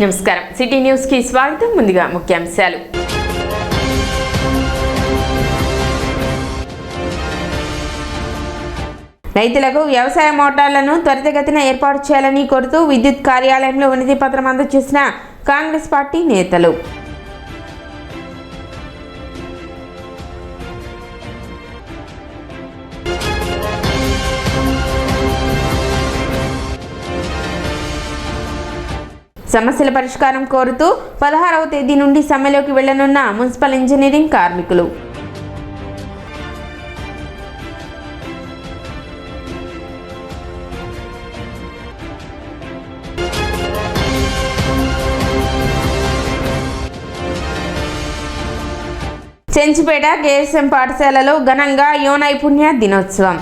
నమస్కారం city news కి స్వాగతం. ముందుగా ముఖ్యాంశాలు. రైతులకు వ్యవసాయ మోటార్లను త్వరితగతిన ఏర్పాటు చేయాలని కోరుతూ విద్యుత్ కార్యాలయంలో వినతి పత్రం అందజేసిన కాంగ్రెస్ పార్టీ నేతలు. సమస్యల పరిష్కారం కోరుతూ 16వ తేదీ నుండి సమ్మెలోకి వెళ్లనున్న మున్సిపల్ ఇంజనీరింగ్ కార్మికులు. చెంచిపేట కేఎస్ఎం పాఠశాలలో ఘనంగా యువ నైపుణ్య దినోత్సవం.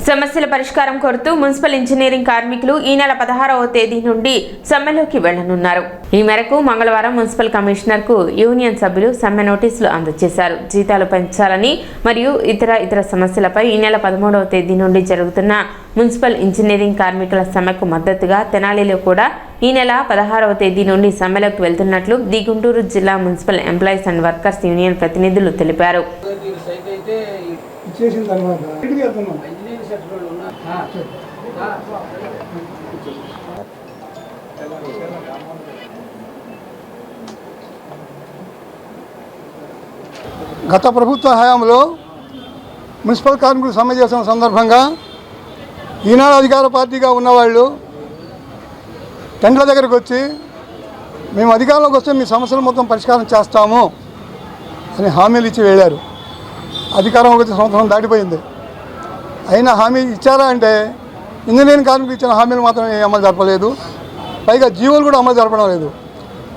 సమస్యల పరిష్కారం కోరుతూ మున్సిపల్ ఇంజనీరింగ్ కార్మికులు ఈ నెల 16వ తేదీ నుండి సమ్మెలోకి వెళ్లనున్నారు. ఈ మేరకు మంగళవారం మున్సిపల్ కమిషనర్ కు యూనియన్ సభ్యులు సమ్మె నోటీసులు అందజేశారు. జీతాలు పెంచాలని మరియు ఇతర సమస్యలపై ఈ నెల 13వ తేదీ నుండి జరుగుతున్న మున్సిపల్ ఇంజనీరింగ్ కార్మికుల సమ్మెకు మద్దతుగా తెనాలిలో కూడా ఈ నెల 16వ తేదీ నుండి సమ్మెలోకి వెళ్తున్నట్లు ది గుంటూరు జిల్లా municipal employees and workers union ప్రతినిధులు తెలిపారు. గత ప్రభుత్వ హయాంలో మున్సిపల్ కార్మికులు సమ్మె చేసిన సందర్భంగా ఈనాడు అధికార పార్టీగా ఉన్నవాళ్ళు టెంట్ల దగ్గరకు వచ్చి మేము అధికారంలోకి వస్తే మీ సమస్యలు మొత్తం పరిష్కారం చేస్తాము అని హామీలు ఇచ్చి వెళ్ళారు. అధికారం వచ్చే సంవత్సరం దాటిపోయింది. అయినా హామీ ఇచ్చారా అంటే ఇంజనీరింగ్ కార్మికులు ఇచ్చిన హామీలు మాత్రమే అమలు జరపలేదు. పైగా జీవోలు కూడా అమలు జరపడం లేదు.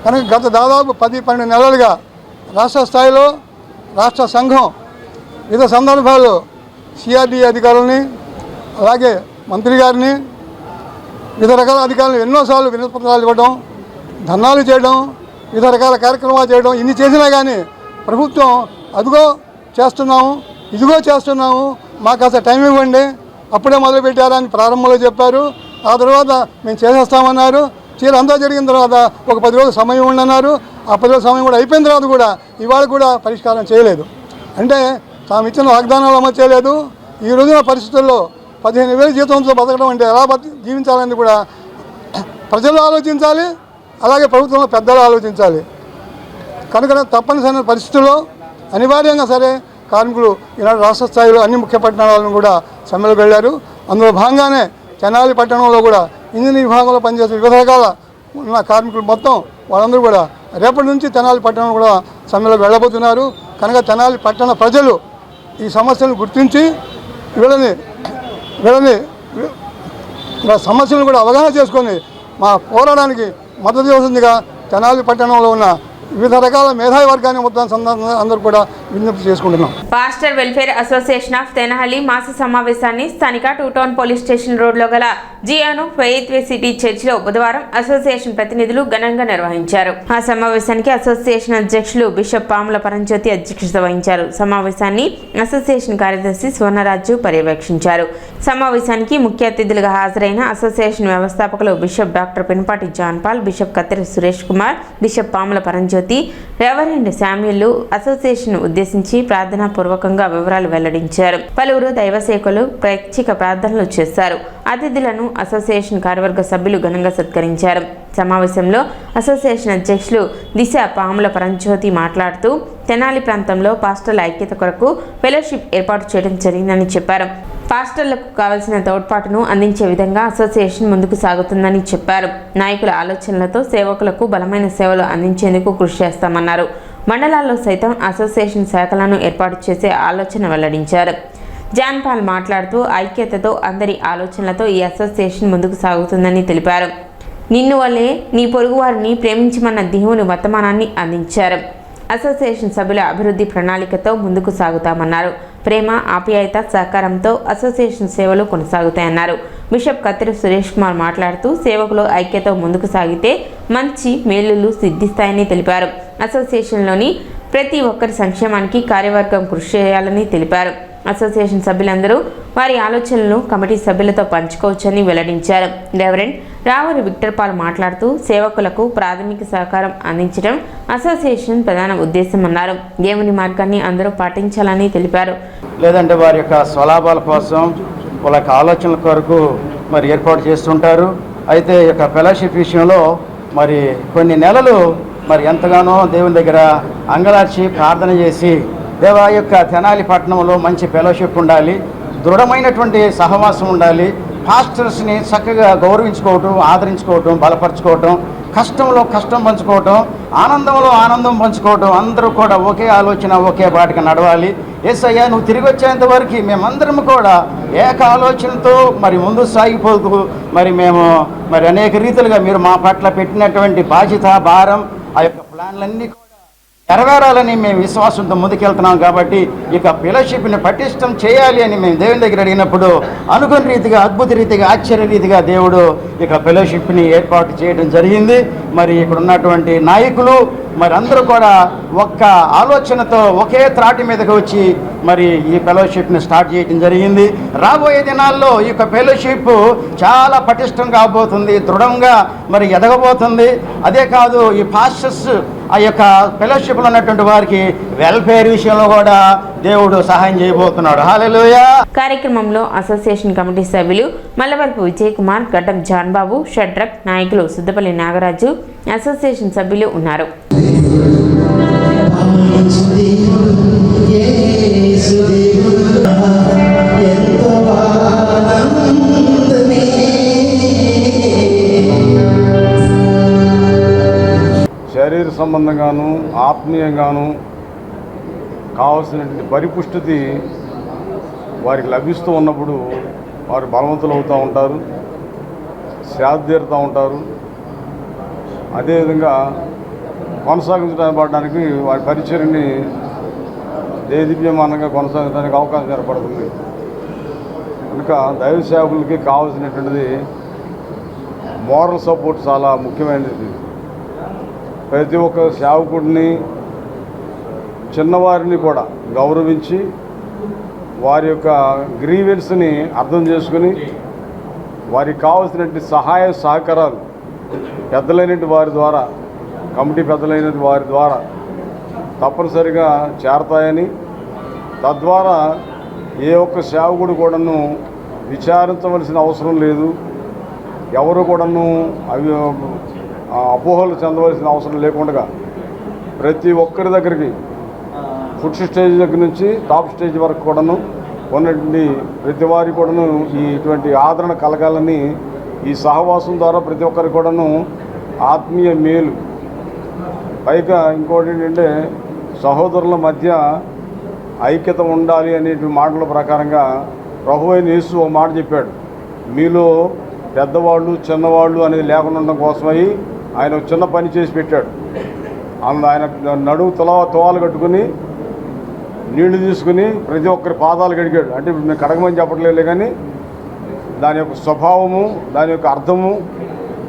కనుక గత దాదాపు 10-12 నెలలుగా రాష్ట్ర స్థాయిలో రాష్ట్ర సంఘం వివిధ సందర్భాల్లో సిఆర్డీ అధికారులని అలాగే మంత్రి గారిని వివిధ రకాల అధికారులు ఎన్నోసార్లు వినతిపత్రాలు ఇవ్వడం, ధర్నాలు చేయడం, వివిధ రకాల కార్యక్రమాలు చేయడం, ఇన్ని చేసినా కానీ ప్రభుత్వం అదిగో చేస్తున్నాము ఇదిగో చేస్తున్నాము మాకు కాస్త టైం ఇవ్వండి అప్పుడే మొదలుపెట్టారని ప్రారంభంలో చెప్పారు. ఆ తర్వాత మేము చేసేస్తామన్నారు. అంతా జరిగిన తర్వాత ఒక 10 రోజులు సమయం ఉండన్నారు. ఆ 10 రోజుల సమయం కూడా అయిపోయిన తర్వాత కూడా ఇవాళ కూడా పరిష్కారం చేయలేదు. అంటే తాము ఇచ్చిన వాగ్దానాలు అమలు చేయలేదు. ఈ రోజున పరిస్థితుల్లో 15,000 జీతంతో బతకడం అంటే ఎలా జీవించాలని కూడా ప్రజలు ఆలోచించాలి, అలాగే ప్రభుత్వంలో పెద్దలు ఆలోచించాలి. కనుక తప్పనిసరి పరిస్థితుల్లో అనివార్యంగా సరే కార్మికులు ఈనాడు రాష్ట్ర స్థాయిలో అన్ని ముఖ్య పట్టణాలను కూడా సమ్మెలకు వెళ్ళారు. అందులో భాగంగానే తెనాలి పట్టణంలో కూడా ఇంజనీరింగ్ విభాగంలో పనిచేసే వివిధ రకాల ఉన్న కార్మికులు మొత్తం వాళ్ళందరూ కూడా రేపటి నుంచి తెనాలి పట్టణంలో కూడా సమ్మెలకు వెళ్ళబోతున్నారు. కనుక తెనాలి పట్టణ ప్రజలు ఈ సమస్యలను గుర్తించి వీళ్ళని సమస్యలను కూడా అవగాహన చేసుకొని మా పోరాటానికి మద్దతు ఇవ్వాల్సిందిగా తెనాలి పట్టణంలో ఉన్న వివిధ రకాల మేధావి వర్గాన్ని మొత్తం అందరూ కూడా విజ్ఞప్తి చేసుకుంటున్నాం. Pastor welfare association of Tenali మాస సమావేశాన్ని స్థానిక 2 టౌన్ పోలీస్ స్టేషన్ రోడ్లో గల జియాను ఫెయిత్వే సిటీ చర్చిలో బుధవారం అసోసియేషన్ ప్రతినిధులు ఘనంగా నిర్వహించారు. ఆ సమావేశానికి అసోసియేషన్ అధ్యక్షులు బిషప్ పాముల పరంజ్యోతి అధ్యక్షత వహించారు. సమావేశాన్ని అసోసియేషన్ కార్యదర్శి స్వర్ణరాజు పర్యవేక్షించారు. సమావేశానికి ముఖ్య అతిథులుగా హాజరైన అసోసియేషన్ వ్యవస్థాపకులు bishop doctor Penupati John Paul, bishop Kattera Suresh Kumar, bishop Pamula Paranjyoti, reverend Samuel association ఉద్దేశించి ప్రార్థనా పూర్వకంగా వివరాలు వెల్లడించారు. పలువురు దైవ సేవకులు ప్రత్యేక ప్రార్థనలు చేశారు. అతిథులను అసోసియేషన్ కార్యవర్గ సభ్యులు ఘనంగా సత్కరించారు. సమావేశంలో అసోసియేషన్ అధ్యక్షులు దిశ పాముల పరంజ్యోతి మాట్లాడుతూ తెనాలి ప్రాంతంలో పాస్టర్ల ఐక్యత కొరకు ఫెలోషిప్ ఏర్పాటు చేయడం జరిగిందని చెప్పారు. పాస్టర్లకు కావలసిన తోడ్పాటును అందించే విధంగా అసోసియేషన్ ముందుకు సాగుతుందని చెప్పారు. నాయకుల ఆలోచనలతో సేవకులకు బలమైన సేవలు అందించేందుకు కృషి చేస్తామన్నారు. మండలాల్లో సైతం అసోసియేషన్ శాఖలను ఏర్పాటు చేసే ఆలోచన వెల్లడించారు. జాన్ పాల్ మాట్లాడుతూ ఐక్యతతో అందరి ఆలోచనలతో ఈ అసోసియేషన్ ముందుకు సాగుతుందని తెలిపారు. నిన్ను వల్లే నీ పొరుగు వారిని ప్రేమించమన్న దేవుని వర్తమానాన్ని అందించారు. అసోసియేషన్ సభ్యుల అభివృద్ధి ప్రణాళికతో ముందుకు సాగుతామన్నారు. ప్రేమ, ఆప్యాయత, సహకారంతో అసోసియేషన్ సేవలు కొనసాగుతాయన్నారు. బిషప్ కత్తెర సురేష్ కుమార్ మాట్లాడుతూ సేవకులు ఐక్యతో ముందుకు సాగితే మంచి మేలులు సిద్ధిస్తాయని తెలిపారు. అసోసియేషన్లోని ప్రతి ఒక్కరి సంక్షేమానికి కార్యవర్గం కృషి చేయాలని తెలిపారు. అసోసియేషన్ సభ్యులందరూ వారి ఆలోచనలను కమిటీ సభ్యులతో పంచుకోవచ్చని వెల్లడించారు. రెవరెండ్ రావూరి విక్టర్ పాల్ మాట్లాడుతూ సేవకులకు ప్రాథమిక సహకారం అందించడం అసోసియేషన్ ప్రధాన ఉద్దేశమన్నారు. దేవుని మార్గాన్ని అందరూ పాటించాలని తెలిపారు. లేదంటే వారి యొక్క స్వలాభాల కోసం వాళ్ళ యొక్క ఆలోచనల కొరకు మరి ఏర్పాటు చేస్తుంటారు. అయితే ఈ యొక్క ఫెలోషిప్ విషయంలో మరి కొన్ని నెలలు మరి ఎంతగానో దేవుని దగ్గర అంగలార్చి ప్రార్థన చేసి దేవా యొక్క తెనాలి పట్టణంలో మంచి ఫెలోషిప్ ఉండాలి, దృఢమైనటువంటి సహవాసం ఉండాలి, పాస్టర్స్ని చక్కగా గౌరవించుకోవటం, ఆదరించుకోవటం, బలపరచుకోవటం, కష్టంలో కష్టం పంచుకోవటం, ఆనందంలో ఆనందం పంచుకోవటం, అందరూ కూడా ఒకే ఆలోచన ఒకే బాటకి నడవాలి. యేసయ్యా నువ్వు తిరిగి వచ్చేంత వరకు మేమందరం కూడా ఏక ఆలోచనతో మరి ముందు సాగిపోతూ మేము అనేక రీతిలుగా మీరు మా పట్ల పెట్టినటువంటి బాధ్యత భారం ఆ యొక్క ప్లాన్లన్నీ నెరవేరాలని మేము విశ్వాసంతో ముందుకెళ్తున్నాం. కాబట్టి ఇక ఫెలోషిప్ని పటిష్టం చేయాలి అని మేము దేవుని దగ్గర అడిగినప్పుడు అనుకున్న రీతిగా అద్భుత రీతిగా ఆశ్చర్య రీతిగా దేవుడు ఇక ఫెలోషిప్ని ఏర్పాటు చేయడం జరిగింది. మరి ఇక్కడ ఉన్నటువంటి నాయకులు మరి అందరూ కూడా ఒక్క ఆలోచనతో ఒకే త్రాటి మీదకి వచ్చి మరి ఈ ఫెలోషిప్ని స్టార్ట్ చేయడం జరిగింది. రాబోయే దినాల్లో ఈ యొక్క ఫెలోషిప్ చాలా పటిష్టం కాబోతుంది, దృఢంగా మరి ఎదగబోతుంది. అదే కాదు ఈ పాస్టర్స్ ఆ యొక్క ఫెలోషిప్లో ఉన్నటువంటి వారికి వెల్ఫేర్ విషయంలో కూడా దేవుడు సహాయం చేయబోతున్నాడు. హల్లెలూయా. కార్యక్రమంలో అసోసియేషన్ కమిటీ సభ్యులు మల్లవరపు విజయ్ కుమార్, గడ్డం జాన్బాబు, షడ్రక్ నాయకులు సుద్దపల్లి నాగరాజు, అసోసియేషన్ సభ్యులు ఉన్నారు. శరీర సంబంధంగాను ఆత్మీయంగాను కావాల్సినటువంటి పరిపుష్టి వారికి లభిస్తూ ఉన్నప్పుడు వారు బలవంతులు అవుతూ ఉంటారు, శ్రద్ధ తీరుతూ ఉంటారు. అదేవిధంగా కొనసాగించడానికి వారి పరిచర్ని దేదీప్యమానంగా కొనసాగించడానికి అవకాశం ఏర్పడుతుంది. కనుక దైవ సేవకులకి కావాల్సినటువంటిది మోరల్ సపోర్ట్ చాలా ముఖ్యమైనది. ప్రతి ఒక్క సేవకుడిని చిన్నవారిని కూడా గౌరవించి వారి యొక్క గ్రీవెన్స్ని అర్థం చేసుకుని వారికి కావాల్సినటువంటి సహాయ సహకారాలు పెద్దలైనటువంటి వారి ద్వారా, కమిటీ పెద్దలైన వారి ద్వారా తప్పనిసరిగా చేరతాయని, తద్వారా ఏ ఒక్క సేవకుడు కూడాను విచారించవలసిన అవసరం లేదు, ఎవరు కూడాను అపోహలు చెందవలసిన అవసరం లేకుండా ప్రతి ఒక్కరి దగ్గరికి ఫుడ్ స్టేజ్ దగ్గర నుంచి టాప్ స్టేజ్ వరకు కూడాను ఉన్నటువంటి ప్రతి వారి కూడాను ఇటువంటి ఆదరణ కలగాలని ఈ సహవాసం ద్వారా ప్రతి ఒక్కరికి కూడాను ఆత్మీయ మేలు. పైగా ఇంకోటి ఏంటంటే సహోదరుల మధ్య ఐక్యత ఉండాలి అనేటువంటి మాటల ప్రకారంగా ప్రభువైన యేసు ఒక మాట చెప్పాడు, మీలో పెద్దవాళ్ళు చిన్నవాళ్ళు అనేది లేకుండా ఉండడం కోసమై ఆయన చిన్న పని చేసి పెట్టాడు. ఆయన నడువు తోవాలు కట్టుకుని నీళ్లు తీసుకుని ప్రతి ఒక్కరి పాదాలు కడిగాడు. అంటే ఇప్పుడు మేము కడగమని చెప్పట్లేదు, కానీ దాని యొక్క స్వభావము, దాని యొక్క అర్థము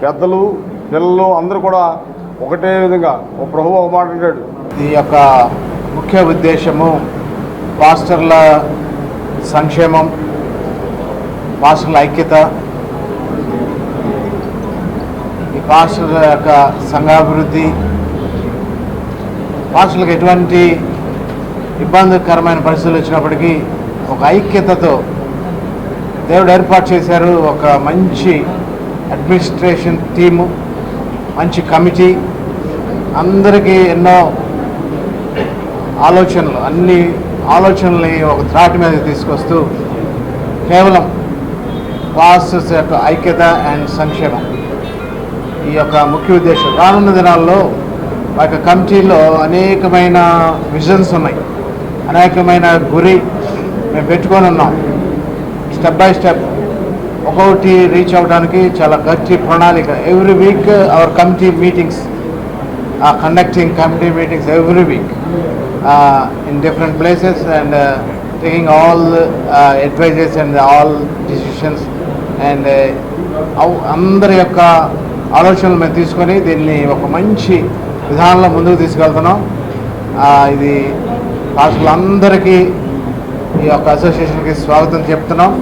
పెద్దలు పిల్లలు అందరూ కూడా ఒకటే విధంగా ఒక ప్రభువు ఒక మాట అంటాడు. ఈ యొక్క ముఖ్య ఉద్దేశము పాస్టర్ల సంక్షేమం, పాస్టర్ల ఐక్యత, ఈ పాస్టర్ల యొక్క సంఘాభివృద్ధి, పాస్టర్లకు ఎటువంటి ఇబ్బందికరమైన పరిస్థితులు వచ్చినప్పటికీ ఒక ఐక్యతతో దేవుడు ఏర్పాటు చేశారు. ఒక మంచి అడ్మినిస్ట్రేషన్ టీము, మంచి కమిటీ, అందరికీ ఎన్నో ఆలోచనలు, అన్ని ఆలోచనల్ని ఒక త్రాటి మీద తీసుకొస్తూ కేవలం పాస్టర్స్ యొక్క ఐక్యత అండ్ సంక్షేమం ఈ యొక్క ముఖ్య ఉద్దేశం. రానున్న దినాల్లో ఆ యొక్క కమిటీలో అనేకమైన విజన్స్ ఉన్నాయి, అనేకమైన గురి మేము పెట్టుకొని ఉన్నాం. స్టెప్ బై స్టెప్ ఒక్కొక్కటి రీచ్ అవ్వడానికి చాలా గట్టి ప్రణాళిక. Every week hour committee meetings conducting committee meetings every week in different places and taking all advices and all decisions and అందరి యొక్క ఆలోచనలు మేము తీసుకొని దీన్ని ఒక మంచి విధానంలో ముందుకు తీసుకెళ్తున్నాం. ఇది పాఠకులందరికీ ఈ యొక్క అసోసియేషన్కి స్వాగతం చెప్తున్నాం.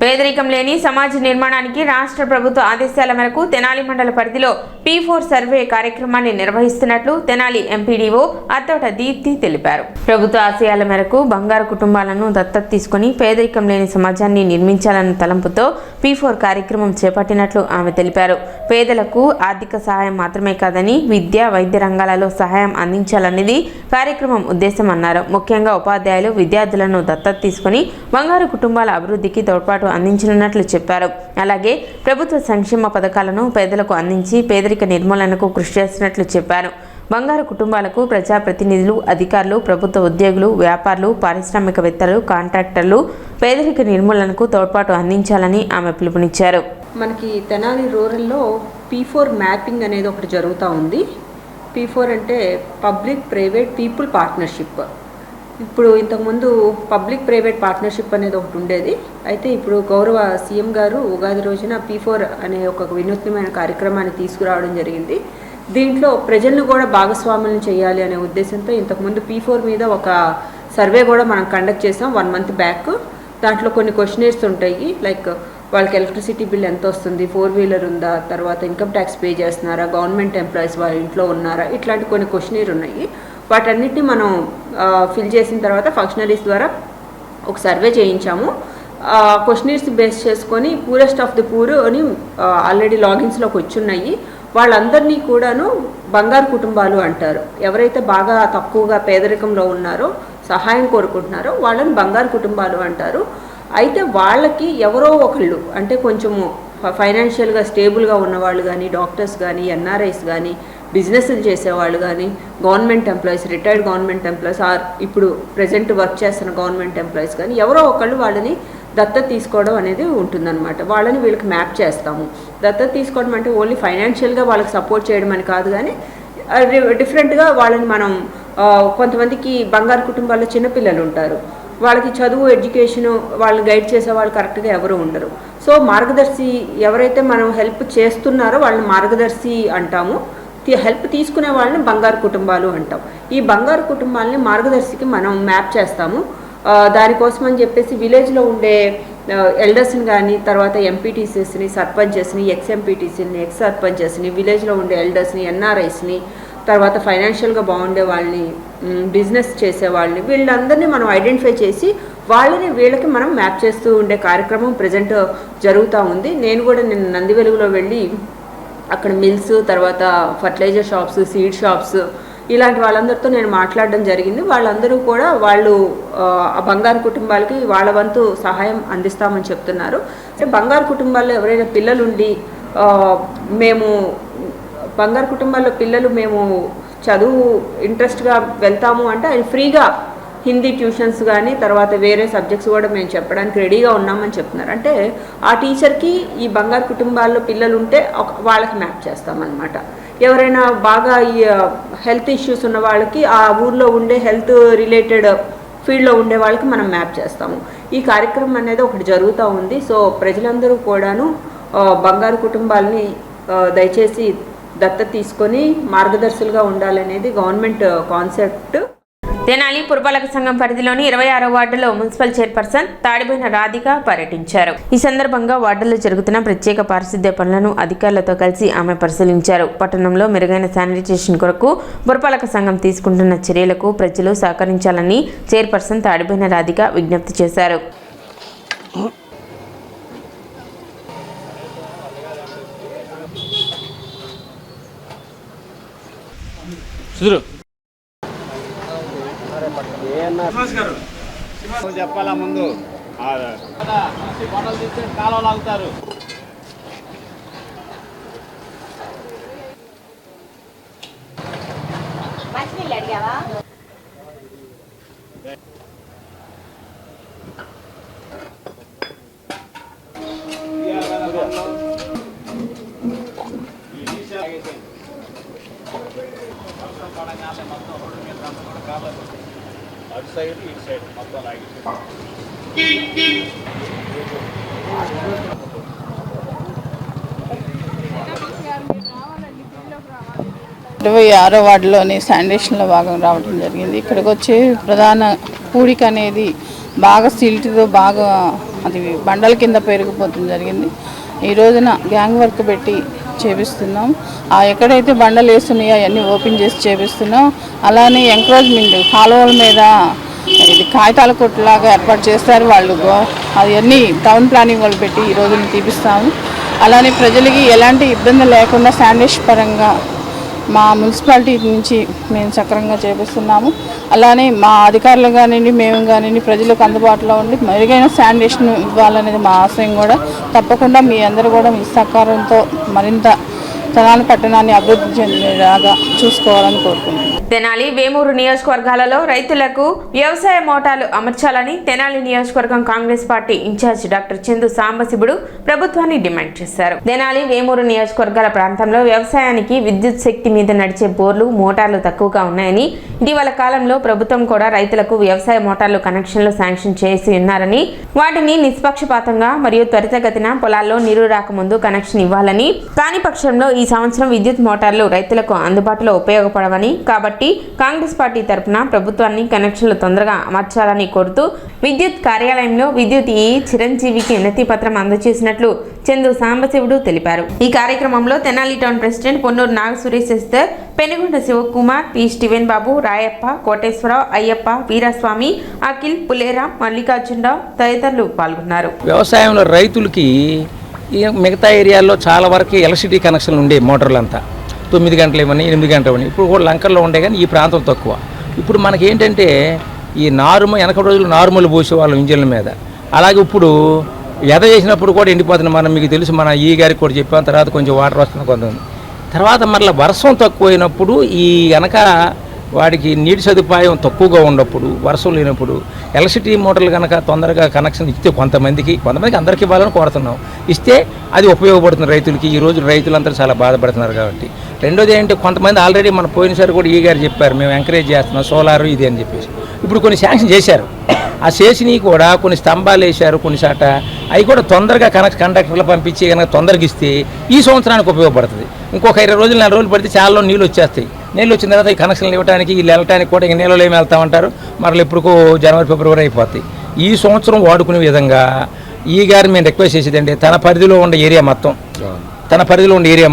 పేదరికం లేని సమాజ నిర్మాణానికి రాష్ట్ర ప్రభుత్వ ఆదేశాల మేరకు తెనాలి మండల పరిధిలో P4 సర్వే కార్యక్రమాన్ని నిర్వహిస్తున్నట్లు తెనాలి ఎంపీడీఓ అత్తోట దీప్తి తెలిపారు. ప్రభుత్వ ఆశయాల మేరకు బంగారు కుటుంబాలను దత్తత తీసుకుని పేదరికం లేని సమాజాన్ని నిర్మించాలన్న తలంపుతో P4 కార్యక్రమం చేపట్టినట్లు ఆమె తెలిపారు. పేదలకు ఆర్థిక సహాయం మాత్రమే కాదని విద్య, వైద్య రంగాలలో సహాయం అందించాలన్నది కార్యక్రమం ఉద్దేశం అన్నారు. ముఖ్యంగా ఉపాధ్యాయులు విద్యార్థులను దత్తత తీసుకుని బంగారు కుటుంబాల అభివృద్ధికి తోడ్పాటు అందించనున్నట్లు చెప్పారు. అలాగే ప్రభుత్వ సంక్షేమ పథకాలను పేదలకు అందించి పేదరిక నిర్మూలనకు కృషి చేస్తున్నట్లు చెప్పారు. బంగారు కుటుంబాలకు ప్రజాప్రతినిధులు, అధికారులు, ప్రభుత్వ ఉద్యోగులు, వ్యాపారులు, పారిశ్రామికవేత్తలు, కాంట్రాక్టర్లు పేదరిక నిర్మూలనకు తోడ్పాటు అందించాలని ఆమె పిలుపునిచ్చారు. మనకి తెనాలి రూరల్లో P4 మ్యాపింగ్ అనేది ఒకటి జరుగుతూ ఉంది. P4 అంటే పబ్లిక్ ప్రైవేట్ పీపుల్ పార్ట్నర్షిప్. ఇప్పుడు ఇంతకుముందు పబ్లిక్ ప్రైవేట్ పార్ట్నర్షిప్ అనేది ఒకటి ఉండేది. అయితే ఇప్పుడు గౌరవ సీఎం గారు ఉగాది రోజున P4 అనే ఒక వినూత్నమైన కార్యక్రమాన్ని తీసుకురావడం జరిగింది. దీంట్లో ప్రజలను కూడా భాగస్వాములను చేయాలి అనే ఉద్దేశంతో ఇంతకుముందు P4 మీద ఒక సర్వే కూడా మనం కండక్ట్ చేసాం 1 month బ్యాక్. దాంట్లో కొన్ని క్వశ్చనర్స్ ఉంటాయి, లైక్ వాళ్ళకి ఎలక్ట్రిసిటీ బిల్ ఎంత వస్తుంది, 4-wheeler ఉందా, తర్వాత ఇన్కమ్ ట్యాక్స్ పే చేస్తున్నారా, గవర్నమెంట్ ఎంప్లాయీస్ వాళ్ళ ఇంట్లో ఉన్నారా, ఇట్లాంటి కొన్ని క్వశ్చనర్ ఉన్నాయి. వాటన్నిటిని మనం ఫిల్ చేసిన తర్వాత ఫంక్షనరీస్ ద్వారా ఒక సర్వే చేయించాము. క్వశ్చనర్స్ బేస్ చేసుకొని పూరెస్ట్ ఆఫ్ ది పూర్ అని ఆల్రెడీ లాగిన్స్లోకి వచ్చున్నాయి. వాళ్ళందరినీ కూడాను బంగారు కుటుంబాలు అంటారు. ఎవరైతే బాగా తక్కువగా పేదరికంలో ఉన్నారో, సహాయం కోరుకుంటున్నారో వాళ్ళని బంగారు కుటుంబాలు అంటారు. అయితే వాళ్ళకి ఎవరో ఒకళ్ళు అంటే కొంచెము ఫైనాన్షియల్గా స్టేబుల్గా ఉన్నవాళ్ళు కానీ, డాక్టర్స్ కానీ, ఎన్ఆర్ఐస్ కానీ, బిజినెస్లు చేసేవాళ్ళు కానీ, government employees, retired government employees or ఇప్పుడు ప్రజెంట్ వర్క్ చేస్తున్న గవర్నమెంట్ ఎంప్లాయీస్ కానీ ఎవరో ఒకళ్ళు వాళ్ళని దత్తత తీసుకోవడం అనేది ఉంటుందన్నమాట. వాళ్ళని వీళ్ళకి మ్యాప్ చేస్తాము. దత్తత తీసుకోవడం అంటే ఓన్లీ ఫైనాన్షియల్గా వాళ్ళకి సపోర్ట్ చేయడం అని కాదు, కానీ డిఫరెంట్గా వాళ్ళని మనం కొంతమందికి బంగారు కుటుంబాల్లో చిన్నపిల్లలు ఉంటారు, వాళ్ళకి చదువు, ఎడ్యుకేషను వాళ్ళని గైడ్ చేసే వాళ్ళు కరెక్ట్గా ఎవరు ఉండరు. సో మార్గదర్శి ఎవరైతే మనం హెల్ప్ చేస్తున్నారో వాళ్ళని మార్గదర్శి అంటాము. హెల్ప్ తీసుకునే వాళ్ళని బంగారు కుటుంబాలు అంటాం. ఈ బంగారు కుటుంబాలని మార్గదర్శికి మనం మ్యాప్ చేస్తాము. దానికోసం అని చెప్పేసి విలేజ్లో ఉండే ఎల్డర్స్ని కానీ, తర్వాత ఎంపీటీసీస్ని, సర్పంచెస్ని, ఎక్స్-ఎంపీటీసీని, ఎక్స్-సర్పంచెస్ని, విలేజ్లో ఉండే ఎల్డర్స్ని, ఎన్ఆర్ఐస్ని, తర్వాత ఫైనాన్షియల్గా బాగుండే వాళ్ళని, బిజినెస్ చేసే వాళ్ళని, వీళ్ళందరినీ మనం ఐడెంటిఫై చేసి వాళ్ళని వీళ్ళకి మనం మ్యాప్ చేస్తూ ఉండే కార్యక్రమం ప్రజెంట్ జరుగుతూ ఉంది. నేను కూడా నిన్న నందివెలుగులో వెళ్ళి అక్కడ మిల్స్, తర్వాత ఫర్టిలైజర్ షాప్స్, సీడ్ షాప్స్, ఇలాంటి వాళ్ళందరితో నేను మాట్లాడడం జరిగింది. వాళ్ళందరూ కూడా వాళ్ళు ఆ బంగారు కుటుంబాలకి వాళ్ళ వంతు సహాయం అందిస్తామని చెప్తున్నారు. అంటే బంగారు కుటుంబాల్లో ఎవరైనా పిల్లలుండి మేము బంగారు కుటుంబాల్లో పిల్లలు మేము చదువు ఇంట్రెస్ట్గా వెళ్తాము అంటే ఆయన ఫ్రీగా హిందీ ట్యూషన్స్ కానీ, తర్వాత వేరే సబ్జెక్ట్స్ కూడా మేము చెప్పడానికి రెడీగా ఉన్నామని చెప్తున్నారు. అంటే ఆ టీచర్కి ఈ బంగారు కుటుంబాల్లో పిల్లలు ఉంటే వాళ్ళకి మ్యాప్ చేస్తామన్నమాట. ఎవరైనా బాగా ఈ హెల్త్ ఇష్యూస్ ఉన్న వాళ్ళకి ఆ ఊర్లో ఉండే హెల్త్ రిలేటెడ్ ఫీల్డ్లో ఉండే వాళ్ళకి మనం మ్యాప్ చేస్తాము. ఈ కార్యక్రమం అనేది ఒకటి జరుగుతూ ఉంది. సో ప్రజలందరూ కూడాను బంగారు కుటుంబాలని దయచేసి దత్తత తీసుకొని మార్గదర్శులుగా ఉండాలనేది గవర్నమెంట్ కాన్సెప్ట్. తెనాలి పురపాలక సంఘం పరిధిలోని 26వ వార్డులో మున్సిపల్ చైర్పర్సన్ తాడిబోయిన రాధిక పర్యటించారు. ఈ సందర్భంగా వార్డులో జరుగుతున్న ప్రత్యేక పారిశుద్ధ్య పనులను అధికారులతో కలిసి ఆమె పరిశీలించారు. పట్టణంలో మెరుగైన శానిటైజేషన్ కొరకు పురపాలక సంఘం తీసుకుంటున్న చర్యలకు ప్రజలు సహకరించాలని చైర్పర్సన్ తాడిబోయిన రాధిక విజ్ఞప్తి చేశారు. చెప్పాలా ముందు బొట్టలు తీసుకొని కాలువ లాగుతారు. అటు సైడ్ ఇటు సైడ్ మొత్తం లాగి 26వ వార్డులోని శానిటేషన్లో భాగం రావడం జరిగింది. ఇక్కడికి వచ్చే ప్రధాన పూడిక అనేది బాగా సిల్ట్తో బాగా అది బండల కింద పెరిగిపోతుంది జరిగింది. ఈ రోజున గ్యాంగ్ వర్క్ పెట్టి చేపిస్తున్నాం. ఎక్కడైతే బండలు వేస్తున్నాయో అవన్నీ ఓపెన్ చేసి చేపిస్తున్నాం. అలానే ఎంకరేజ్మెంట్ కాలువల మీద ఇది కాగితాల కొట్టులాగా ఏర్పాటు చేస్తారు వాళ్ళు. అవన్నీ టౌన్ ప్లానింగ్ వాళ్ళు పెట్టి ఈ రోజున తీపిస్తాము. అలానే ప్రజలకి ఎలాంటి ఇబ్బంది లేకుండా శానిటేషన్ పరంగా మా మున్సిపాలిటీ నుంచి మేము సక్రమంగా చేపిస్తున్నాము. అలానే మా అధికారులు కానివ్వండి, మేము కానివ్వండి ప్రజలకు అందుబాటులో ఉండి మెరుగైన శానిటేషన్ ఇవ్వాలనేది మా ఆశయం కూడా. తప్పకుండా మీ అందరూ కూడా మీ సహకారంతో మరింత తెనాలి పట్టణాన్ని అభివృద్ధి చెందేలాగా చూసుకోవాలని కోరుకుంటున్నాను. తెనాలి వేమూరు నియోజకవర్గాలలో రైతులకు వ్యవసాయ మోటార్లు అమర్చాలని తెనాలి నియోజకవర్గం Congress party in-charge doctor Chandu Sambasivudu ప్రభుత్వాన్ని డిమాండ్ చేశారు. తెనాలి వేమూరు నియోజకవర్గాల ప్రాంతంలో వ్యవసాయానికి విద్యుత్ శక్తి మీద నడిచే బోర్లు మోటార్లు తక్కువగా ఉన్నాయని, ఇటీవల కాలంలో ప్రభుత్వం కూడా రైతులకు వ్యవసాయ మోటార్లు కనెక్షన్లు శాంక్షన్ చేసి ఉన్నారని, వాటిని నిష్పక్షపాతంగా మరియు త్వరితగతిన పొలాల్లో నీరు రాకముందు కనెక్షన్ ఇవ్వాలని, కాని పక్షంలో ఈ సంవత్సరం విద్యుత్ మోటార్లు రైతులకు అందుబాటులో ఉపయోగపడవని, కాబట్టి కాంగ్రెస్ పార్టీ తరఫున ప్రభుత్వాన్ని కనెక్షన్లు తొందరగా అమర్చాలని కోరుతూ విద్యుత్ కార్యాలయంలో విద్యుత్ చిరంజీవికి వినతి పత్రం అందజేసినట్లు చందు సాంబశివుడు తెలిపారు. ఈ కార్యక్రమంలో Tenali town president Ponnuru Nagasureseshwar, Penugonda Sivakumar, P Steven Babu, Rayappa, Koteswararao, Ayyappa, Veeraswamy, Akhil, Pulera, Mallikarjunarao తదితరులు పాల్గొన్నారు. వ్యవసాయంలో రైతులకి మిగతా ఏరియాల్లో చాలా వరకు ఎలక్ట్రిసిటీ కనెక్షన్లు ఉండే మోటార్లు అంతా 9 గంటలు ఇవ్వని 8 గంటలు ఇవ్వని. ఇప్పుడు కూడా లంకల్లో ఉండే కానీ ఈ ప్రాంతం తక్కువ. ఇప్పుడు మనకి ఏంటంటే ఈ వెనక రోజులు నార్మల్ పోసేవాళ్ళం ఇంజిన్ల మీద. అలాగే ఇప్పుడు ఎద చేసినప్పుడు కూడా ఎండిపోతుంది. మనం మీకు తెలుసు, మన ఈ గారికి కూడా చెప్పాం. తర్వాత కొంచెం వాటర్ వస్తుంది కొంతమంది. తర్వాత మరలా వర్షం తక్కువైనప్పుడు ఈ వెనక వాడికి నీటి సదుపాయం తక్కువగా ఉన్నప్పుడు, వర్షం లేనప్పుడు ఎలక్ట్రిసిటీ మోటార్లు కనుక తొందరగా కనెక్షన్ ఇస్తే కొంతమందికి అందరికీ ఇవ్వాలని కోరుతున్నాం. ఇస్తే అది ఉపయోగపడుతుంది రైతులకి. ఈరోజు రైతులందరూ చాలా బాధపడుతున్నారు కాబట్టి. రెండోది ఏంటంటే కొంతమంది ఆల్రెడీ మన పోయినసారి కూడా ఈ గారు చెప్పారు, మేము ఎంకరేజ్ చేస్తున్నాం సోలారు ఇది అని చెప్పేసి. ఇప్పుడు కొన్ని శాంక్షన్ చేశారు. ఆ చేసినవి కూడా కొన్ని స్తంభాలు వేశారు కొన్ని చాట. అవి కూడా తొందరగా కండక్టర్లు పంపించి కనుక తొందరగా ఇస్తే ఈ సంవత్సరానికి ఉపయోగపడుతుంది. ఇంకొక 20 రోజులు 4 రోజులు పడితే చాలా నీళ్ళు వచ్చేస్తాయి. నీళ్ళు వచ్చిన తర్వాత ఈ కనెక్షన్లు ఇవ్వడానికి వీళ్ళు వెళ్ళటానికి కూడా ఇంక నీళ్ళలో ఏమి వెళ్తామంటారు. మరలా ఎప్పుడుకో జనవరి ఫిబ్రవరి అయిపోతాయి. ఈ సంవత్సరం వాడుకునే విధంగా ఈ గారు మేము రిక్వెస్ట్ చేసేదండి, తన పరిధిలో ఉండే ఏరియా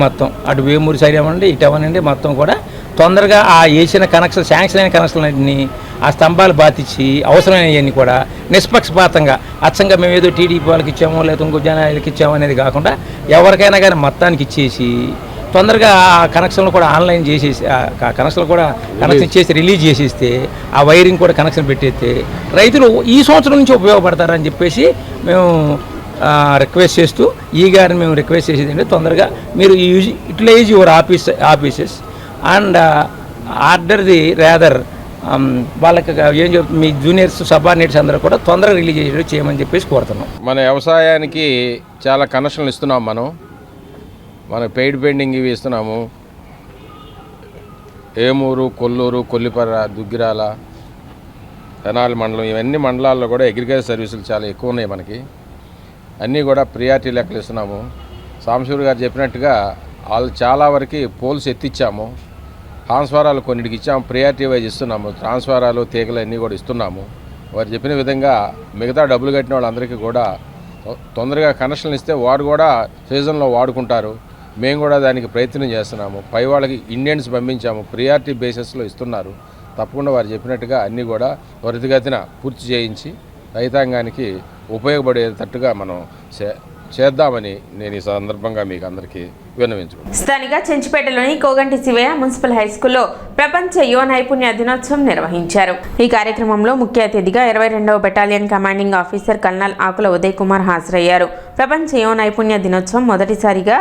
మొత్తం అటు వేమూరు సైడ్ అవ్వండి ఇటు అవ్వనండి మొత్తం కూడా తొందరగా ఆ వేసిన కనెక్షన్ శాంక్షన్ అయిన కనెక్షన్లన్నీ ఆ స్తంభాలు బాతిచ్చి అవసరమైనవన్నీ కూడా నిష్పక్షపాతంగా అచ్చంగా మేము ఏదో టీడీపీ వాళ్ళకి ఇచ్చామో లేదా ఇంకో జనాలకి ఇచ్చామో అనేది కాకుండా ఎవరికైనా కానీ మొత్తానికి ఇచ్చేసి తొందరగా ఆ కనెక్షన్లు కూడా ఆన్లైన్ చేసేసి కనెక్షన్లు కూడా కనెక్షన్ ఇచ్చేసి రిలీజ్ చేసేస్తే ఆ వైరింగ్ కూడా కనెక్షన్ పెట్టేస్తే రైతులు ఈ సంవత్సరం నుంచి ఉపయోగపడతారని చెప్పేసి మేము రిక్వెస్ట్ చేస్తూ ఈ గారిని మేము రిక్వెస్ట్ చేసేది అంటే తొందరగా మీరు utilise your offices and order the rather వాళ్ళకి ఏం చెప్ మీ జూనియర్స్ సబార్డినేట్స్ అందరూ కూడా తొందరగా రిలీజ్ చేయమని చెప్పేసి కోరుతున్నాం. మన వ్యవసాయానికి చాలా కనెక్షన్లు ఇస్తున్నాం. మన పెయిడ్ పెండింగ్ ఇవి ఇస్తున్నాము. ఏమూరు, కొల్లూరు, కొల్లిపర్ర, దుగ్గిరాల, తెనాలి మండలం ఇవన్నీ మండలాల్లో కూడా అగ్రికల్చర్ సర్వీసులు చాలా ఎక్కువ ఉన్నాయి. మనకి అన్నీ కూడా ప్రియారిటీ లెక్కలు ఇస్తున్నాము. సాంబశివుడు గారు చెప్పినట్టుగా వాళ్ళు చాలా వరకు పోల్స్ ఎత్తిచ్చాము. ట్రాన్స్ఫారాలు కొన్నిటికి ఇచ్చాము, ప్రియారిటీ వైజ్ ఇస్తున్నాము. ట్రాన్స్ఫారాలు తీగలు అన్నీ కూడా ఇస్తున్నాము. వారు చెప్పిన విధంగా మిగతా డబ్బులు కట్టిన వాళ్ళందరికీ కూడా తొందరగా కనెక్షన్లు ఇస్తే వారు కూడా సీజన్లో వాడుకుంటారు. మేము కూడా దానికి ప్రయత్నం చేస్తున్నాము. పై వాళ్ళకి ఇండియన్స్ పంపించాము, ప్రియారిటీ బేసిస్లో ఇస్తున్నారు. తప్పకుండా వారు చెప్పినట్టుగా అన్నీ కూడా త్వరితగతిన పూర్తి చేయించి రైతాంగానికి ఉపయోగపడేటట్టుగా మనం చేద్దామని నేను ఈ సందర్భంగా మీకు అందరికీ విన్నవించుకుంటున్నాను. స్థానిక చెంచుపేటలోని కోగంటి శివయ్య మున్సిపల్ హైస్కూల్లో ప్రపంచ యువ నైపుణ్య దినోత్సవం నిర్వహించారు. ఈ కార్యక్రమంలో ముఖ్య అతిథిగా 22వ బెటాలియన్ కమాండింగ్ ఆఫీసర్ కల్నల్ ఆకుల ఉదయ్ కుమార్ హాజరయ్యారు. ప్రపంచ యువ నైపుణ్య దినోత్సవం మొదటిసారిగా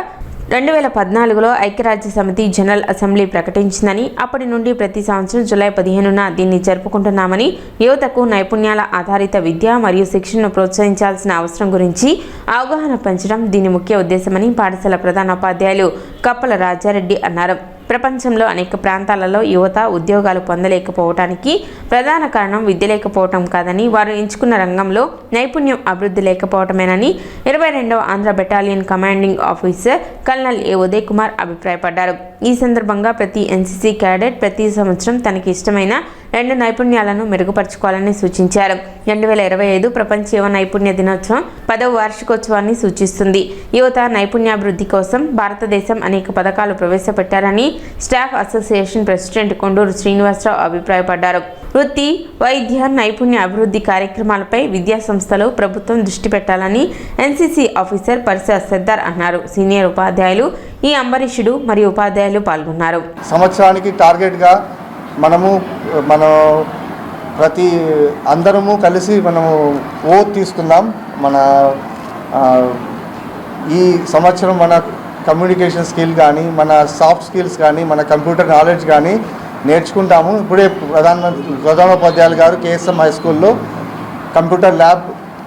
2014లో ఐక్యరాజ్య సమితి జనరల్ అసెంబ్లీ ప్రకటించిందని, అప్పటి నుండి ప్రతి సంవత్సరం జూలై 15న దీన్ని జరుపుకుంటున్నామని, యువతకు నైపుణ్యాల ఆధారిత విద్య మరియు శిక్షణను ప్రోత్సహించాల్సిన అవసరం గురించి అవగాహన పెంచడం దీని ముఖ్య ఉద్దేశమని పాఠశాల ప్రధానోపాధ్యాయులు కప్పల రాజారెడ్డి అన్నారు. ప్రపంచంలో అనేక ప్రాంతాలలో యువత ఉద్యోగాలు పొందలేకపోవటానికి ప్రధాన కారణం విద్య లేకపోవటం కాదని, వారు ఎంచుకున్న రంగంలో నైపుణ్యం అభివృద్ధి లేకపోవటమేనని 22వ Andhra battalion commanding officer colonel A Uday Kumar అభిప్రాయపడ్డారు. ఈ సందర్భంగా ప్రతి ఎన్సీసీ క్యాడెట్ ప్రతి సంవత్సరం తనకి ఇష్టమైన 2 నైపుణ్యాలను మెరుగుపరుచుకోవాలని సూచించారు. 2025 ప్రపంచ యువ నైపుణ్య దినోత్సవం 10వ వార్షికోత్సవాన్ని సూచిస్తుంది. యువత నైపుణ్యాభివృద్ధి కోసం భారతదేశం అనేక పథకాలు ప్రవేశపెట్టారని staff association president Konduru Srinivasarao అభిప్రాయపడ్డారు. వృత్తి, వైద్య, నైపుణ్య అభివృద్ధి కార్యక్రమాలపై విద్యా సంస్థలు ప్రభుత్వం దృష్టి పెట్టాలని ఎన్సీసీ ఆఫీసర్ పరిసా సర్దార్ అన్నారు. సీనియర్ ఉపాధ్యాయులు ఈ అంబరీషుడు మరియు ఉపాధ్యాయులు పాల్గొన్నారు. సంవత్సరానికి టార్గెట్గా మనం ప్రతి అందరము కలిసి మనము ఓత్ తీసుకుందాం. మన ఈ సంవత్సరం మన కమ్యూనికేషన్ స్కిల్ కానీ, మన సాఫ్ట్ స్కిల్స్ కానీ, మన కంప్యూటర్ నాలెడ్జ్ కానీ నేర్చుకుంటాము. ఇప్పుడే ప్రధానోపాధ్యాయులు గారు కేఎస్ఎం హై స్కూల్లో కంప్యూటర్ ల్యాబ్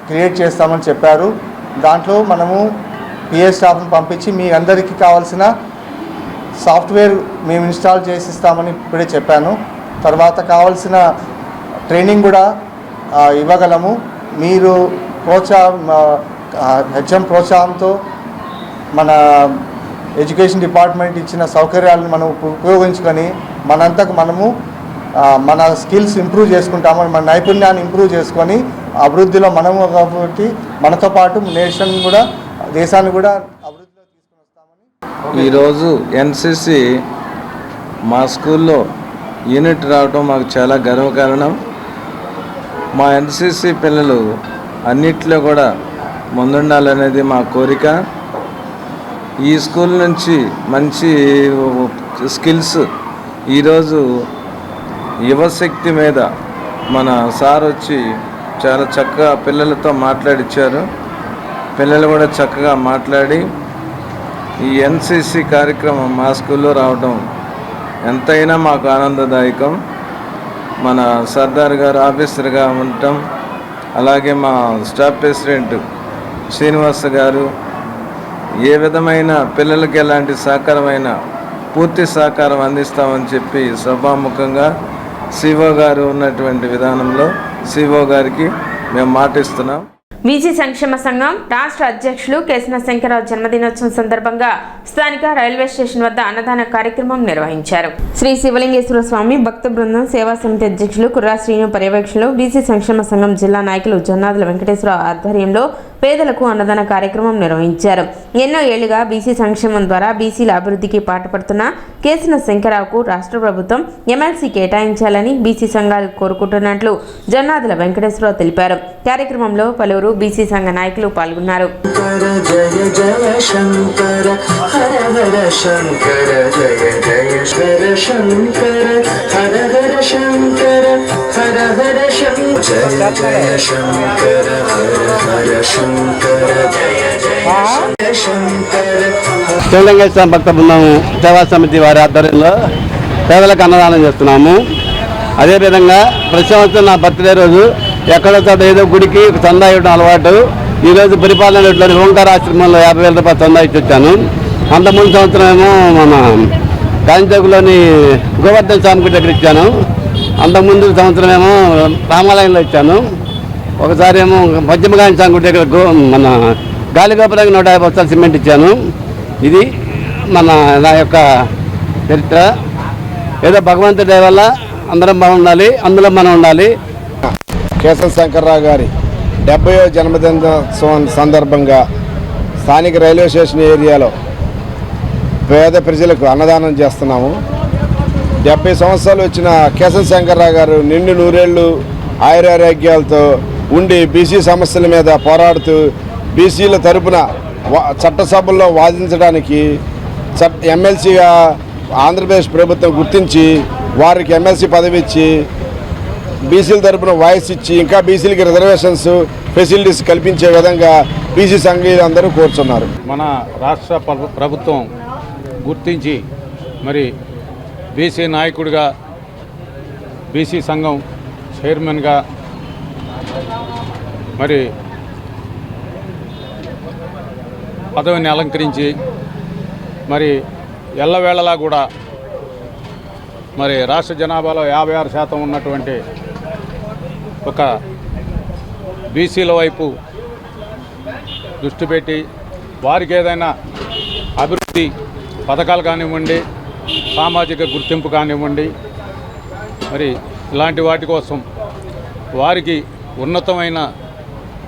క్రియేట్ చేస్తామని చెప్పారు. దాంట్లో మనము పిఏ స్టాఫ్ను పంపించి మీ అందరికీ కావాల్సిన సాఫ్ట్వేర్ మేము ఇన్స్టాల్ చేసిస్తామని ఇప్పుడే చెప్పాను. తర్వాత కావాల్సిన ట్రైనింగ్ కూడా ఇవ్వగలము. మీరు హెచ్ఎం ప్రోత్సాహంతో మన ఎడ్యుకేషన్ డిపార్ట్మెంట్ ఇచ్చిన సౌకర్యాలను మనం ఉపయోగించుకొని మనంతకు మనము మన స్కిల్స్ ఇంప్రూవ్ చేసుకుంటాము. మన నైపుణ్యాన్ని ఇంప్రూవ్ చేసుకొని అభివృద్ధిలో మనము కాబట్టి మనతో పాటు నేషన్ కూడా దేశాన్ని కూడా అభివృద్ధిలో తీసుకుని వస్తామని. ఈరోజు ఎన్సిసి మా స్కూల్లో యూనిట్ రావడం మాకు చాలా గర్వకారణం. మా ఎన్సిసి పిల్లలు అన్నిట్లో కూడా ముందుండాలనేది మా కోరిక. ఈ స్కూల్ నుంచి మంచి స్కిల్స్ ఈరోజు యువశక్తి మీద మన సార్ వచ్చి చాలా చక్కగా పిల్లలతో మాట్లాడిచ్చారు. పిల్లలు కూడా చక్కగా మాట్లాడి ఈ ఎన్సిసి కార్యక్రమం మా స్కూల్లో రావడం ఎంతైనా మాకు ఆనందదాయకం. మన సర్దార్ గారు ఆఫీసర్గా ఉండటం, అలాగే మా స్టాఫ్ ప్రెసిడెంట్ శ్రీనివాస గారు ఏ విధమైన పిల్లలకి ఎలాంటి సహకారమైన పూర్తి సహకారం అందిస్తామని చెప్పి సభాముఖంగా సిఓ గారు ఉన్నటువంటి విధానంలో సిఓ గారికి మేము మాటిస్తున్నాం. బీసీ సంక్షేమ సంఘం రాష్ట్ర అధ్యక్షులు కేసన శంకరరావు జన్మదినోత్సవం సందర్భంగా స్థానిక రైల్వే స్టేషన్ వద్ద అన్నదాన కార్యక్రమం నిర్వహించారు. శ్రీ శివలింగేశ్వర స్వామి భక్త బృందం సేవా సమితి అధ్యక్షులు కుర్రా శ్రీను పర్యవేక్షణలో బీసీ సంక్షేమ సంఘం జిల్లా నాయకులు జొన్నాదుల వెంకటేశ్వరరావు ఆధ్వర్యంలో పేదలకు అన్నదాన కార్యక్రమం నిర్వహించారు. ఎన్నో ఏళ్లుగా బీసీ సంక్షేమం ద్వారా బీసీల అభివృద్ధికి పాటుపడుతున్న కేసన శంకరరావుకు రాష్ట్ర ప్రభుత్వం ఎమ్మెల్సీ కేటాయించాలని బీసీ సంఘాలు కోరుకుంటున్నట్లు జొన్నాదుల వెంకటేశ్వరరావు తెలిపారు. కార్యక్రమంలో పలువురు బీసీ సంఘ నాయకులు పాల్గొన్నారు. శివలింగేశ్వర భక్త బృందం సేవా సమితి వారి ఆధ్వర్యంలో పేదలకు అన్నదానం చేస్తున్నాము. అదేవిధంగా ప్రతి సంవత్సరం నా బర్త్డే రోజు ఎక్కడో చోట ఏదో గుడికి చందా ఇవ్వడం అలవాటు. ఈరోజు పరిపాలనలోని ఓంకార ఆశ్రమంలో 50,000 రూపాయలు చందా ఇచ్చి వచ్చాను. అంతకుముందు సంవత్సరం ఏమో మన కాంచకులోని గోవర్ధన స్వామి దగ్గర ఇచ్చాను. అంతకుముందు సంవత్సరం ఏమో రామాలయంలో ఇచ్చాను. ఒకసారి ఏమో పశ్చిమగాని స్వామి దగ్గర మన గాలిగోపురానికి 150 బస్తాలు సిమెంట్ ఇచ్చాను. ఇది నా యొక్క చరిత్ర. ఏదో భగవంతుడి దయ వల్ల అందరం బాగుండాలి, అందులో మనం ఉండాలి. కేశవ శంకర్రావు గారి 70వ జన్మదినోత్సవం సందర్భంగా స్థానిక రైల్వే స్టేషన్ ఏరియాలో పేద ప్రజలకు అన్నదానం చేస్తున్నాము. 70 సంవత్సరాలు వచ్చిన కేశవ శంకర్రావు గారు నిండు నూరేళ్లు ఆయురారోగ్యాలతో ఉండి బీసీ సమస్యల మీద పోరాడుతూ బీసీల తరపున చట్టసభల్లో వాదించడానికి ఎమ్మెల్సీగా ఆంధ్రప్రదేశ్ ప్రభుత్వం గుర్తించి వారికి ఎమ్మెల్సీ పదవి ఇచ్చి బీసీల తరపున వాయిస్ ఇచ్చి ఇంకా బీసీలకి రిజర్వేషన్స్ ఫెసిలిటీస్ కల్పించే విధంగా బీసీ సంఘీయులు అందరూ కోరుచున్నారు. మన రాష్ట్ర ప్రభుత్వం గుర్తించి మరి బీసీ నాయకుడిగా బీసీ సంఘం చైర్మన్గా మరి పదవిని అలంకరించి మరి ఎల్లవేళలా కూడా మరి రాష్ట్ర జనాభాలో 56% ఉన్నటువంటి ఒక బీసీల వైపు దృష్టి పెట్టి వారికి ఏదైనా అభివృద్ధి పథకాలు కానివ్వండి, సామాజిక గుర్తింపు కానివ్వండి, మరి ఇలాంటి వాటి కోసం వారికి ఉన్నతమైన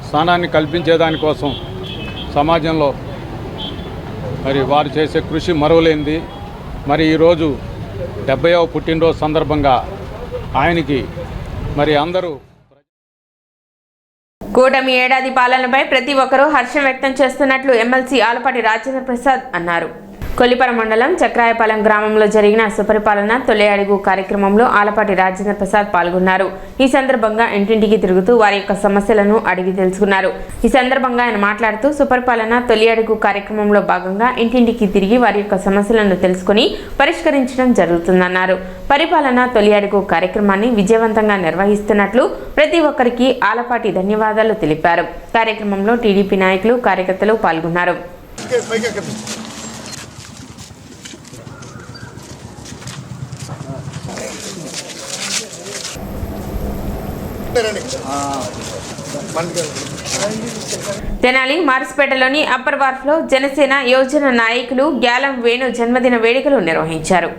స్థానాన్ని కల్పించేదానికోసం సమాజంలో మరి వారు చేసే కృషి మరువలేనిది. మరి ఈరోజు 70వ పుట్టినరోజు సందర్భంగా ఆయనకి మరి అందరూ కూటమి ఏడాది పాలనపై ప్రతి ఒక్కరూ హర్షం వ్యక్తం చేస్తున్నట్లు ఎమ్మెల్సీ ఆలపాటి రాజేంద్ర ప్రసాద్ అన్నారు. కొల్లిపర మండలం చక్రాయపాలెం గ్రామంలో జరిగిన సుపరిపాలన తొలి అడుగు కార్యక్రమంలో ఆలపాటి రాజేంద్ర ప్రసాద్ పాల్గొన్నారు. ఈ సందర్భంగా ఇంటింటికి తిరుగుతూ వారి యొక్క సమస్యలను అడిగి తెలుసుకున్నారు. ఈ సందర్భంగా ఆయన మాట్లాడుతూ సుపరిపాలన తొలి అడుగు కార్యక్రమంలో భాగంగా ఇంటింటికి తిరిగి వారి యొక్క సమస్యలను తెలుసుకుని పరిష్కరించడం జరుగుతుందన్నారు. పరిపాలన తొలి అడుగు కార్యక్రమాన్ని విజయవంతంగా నిర్వహిస్తున్నట్లు ప్రతి ఒక్కరికి ఆలపాటి ధన్యవాదాలు తెలిపారు. కార్యక్రమంలో టీడీపీ నాయకులు, కార్యకర్తలు పాల్గొన్నారు. తెనాలి మార్స్పేటలోని అప్పర్ వార్ఫ్లో జనసేన యోజన నాయకులు గ్యాలం వేణు జన్మదిన వేడుకలు నిర్వహించారు.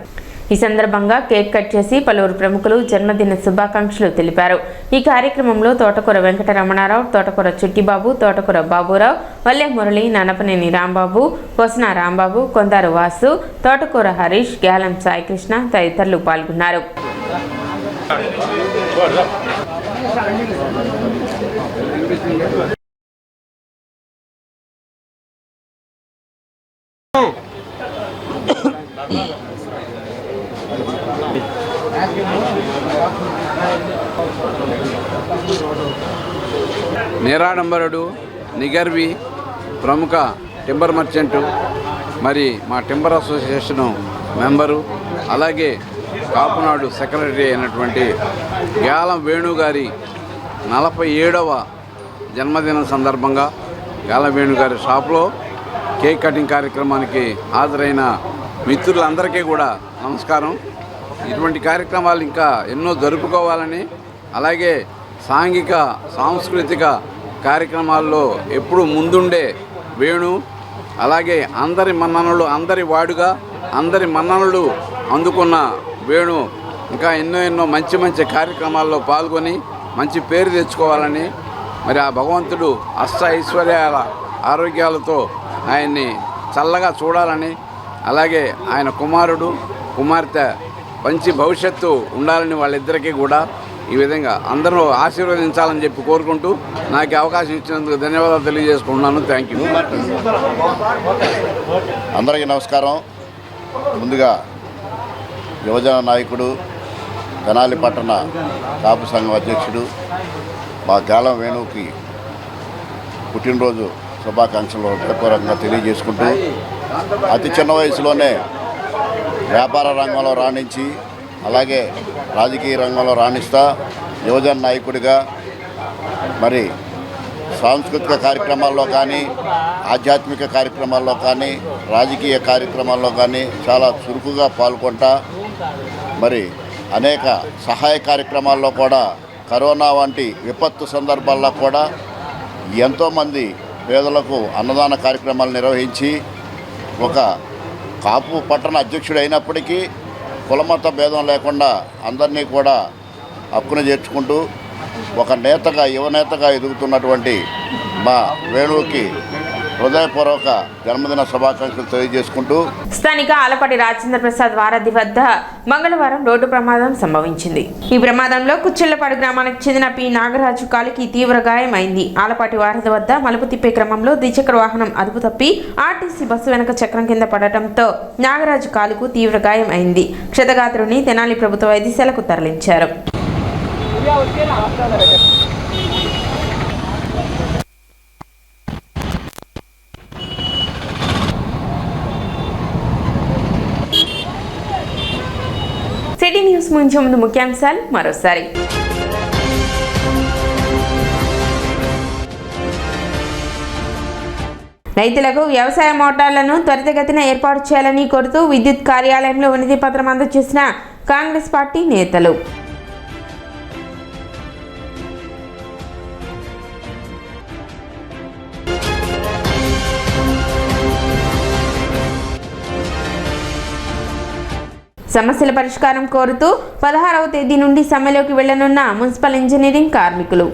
ఈ సందర్భంగా కేక్ కట్ చేసి పలువురు ప్రముఖులు జన్మదిన శుభాకాంక్షలు తెలిపారు. ఈ కార్యక్రమంలో తోటకూర వెంకటరమణారావు, తోటకూర చుట్టిబాబు, తోటకూర బాబురావు, వల్లె మురళి, ననపనేని రాంబాబు, వసన రాంబాబు, కొందారు వాసు, తోటకూర హరీష్, గ్యాలం సాయికృష్ణ తదితరులు పాల్గొన్నారు. నిరాడంబరుడు, నిగర్వి, ప్రముఖ టింబర్ మర్చెంటు, మరి మా టింబర్ అసోసియేషను మెంబరు, అలాగే కాపునాడు సెక్రటరీ అయినటువంటి గ్యాలం వేణు గారి 47వ జన్మదినం సందర్భంగా గ్యాలం వేణు గారి షాప్లో కేక్ కటింగ్ కార్యక్రమానికి హాజరైన మిత్రులందరికీ కూడా నమస్కారం. ఇటువంటి కార్యక్రమాలు ఇంకా ఎన్నో జరుపుకోవాలని, అలాగే సాంఘిక సాంస్కృతిక కార్యక్రమాల్లో ఎప్పుడు ముందుండే వేణు, అలాగే అందరి మన్ననలు, అందరి వాడుగా అందరి మన్ననలు అందుకున్న వేణు ఇంకా ఎన్నో మంచి మంచి కార్యక్రమాల్లో పాల్గొని మంచి పేరు తెచ్చుకోవాలని, మరి ఆ భగవంతుడు అష్ట ఐశ్వర్యాల ఆరోగ్యాలతో ఆయన్ని చల్లగా చూడాలని, అలాగే ఆయన కుమారుడు కుమార్తె మంచి భవిష్యత్తు ఉండాలని వాళ్ళిద్దరికీ కూడా ఈ విధంగా అందరూ ఆశీర్వదించాలని చెప్పి కోరుకుంటూ నాకు అవకాశం ఇచ్చినందుకు ధన్యవాదాలు తెలియజేసుకుంటున్నాను. Thank you. అందరికీ నమస్కారం. ముందుగా యువజన నాయకుడు, తెనాలి పట్టణ కాపు సంఘం అధ్యక్షుడు మా గ్యాలం వేణుకి పుట్టినరోజు శుభాకాంక్షలు హృదయపూర్వకంగా తెలియజేసుకుంటూ, అతి చిన్న వయసులోనే వ్యాపార రంగంలో రాణించి అలాగే రాజకీయ రంగంలో రాణిస్తా యువజన నాయకుడిగా మరి సాంస్కృతిక కార్యక్రమాల్లో కానీ, ఆధ్యాత్మిక కార్యక్రమాల్లో కానీ, రాజకీయ కార్యక్రమాల్లో కానీ చాలా చురుకుగా పాల్గొంటా మరి అనేక సహాయ కార్యక్రమాల్లో కూడా కరోనా వంటి విపత్తు సందర్భాల్లో కూడా ఎంతోమంది పేదలకు అన్నదాన కార్యక్రమాలు నిర్వహించి ఒక కాపు పట్టణ అధ్యక్షుడు అయినప్పటికీ కులమత భేదం లేకుండా అందరినీ కూడా హక్కును చేర్చుకుంటూ ఒక నేతగా, యువనేతగా ఎదుగుతున్నటువంటి మా వేణువుకి హృదయపూర్వక జన్మదిన శుభాకాంక్షలు తెలియజేసుకుంటూ, స్థానిక ఆలపాటి రాజేంద్ర ప్రసాద్ వారధి వద్ద మంగళవారం రోడ్డు ప్రమాదం సంభవించింది. ఈ ప్రమాదంలో కుచ్చెళ్లపాడు గ్రామానికి చెందిన పి నాగరాజు కాలికి తీవ్ర గాయమైంది. ఆలపాటి వారధి వద్ద మలుపు తిప్పే క్రమంలో ద్విచక్ర వాహనం అదుపు తప్పి ఆర్టీసీ బస్సు వెనక చక్రం కింద పడటంతో నాగరాజు కాలుకు తీవ్ర గాయం అయింది. క్షతగాత్రుని తెనాలి ప్రభుత్వ వైద్యశాలకు తరలించారు. సిటీ న్యూస్ ముంచే ముందు ముఖ్యాంశాలు మరోసారి. రైతులకు వ్యవసాయ మోటార్లను త్వరితగతిన ఏర్పాటు చేయాలని కోరుతూ విద్యుత్ కార్యాలయంలో వినతి పత్రం అందజేసిన కాంగ్రెస్ పార్టీ నేతలు. సమస్యల పరిష్కారం కోరుతూ 16వ తేదీ నుండి సమ్మెలోకి వెళ్లనున్న మున్సిపల్ ఇంజనీరింగ్ కార్మికులు.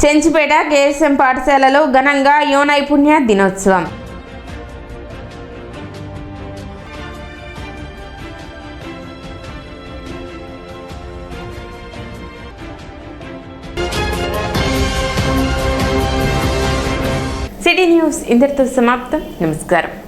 చెంచిపేట కేఎస్ఎం పాఠశాలలో ఘనంగా యువ నైపుణ్య దినోత్సవం. సిటీ న్యూస్ ఇంతటితో సమాప్తం. నమస్కారం.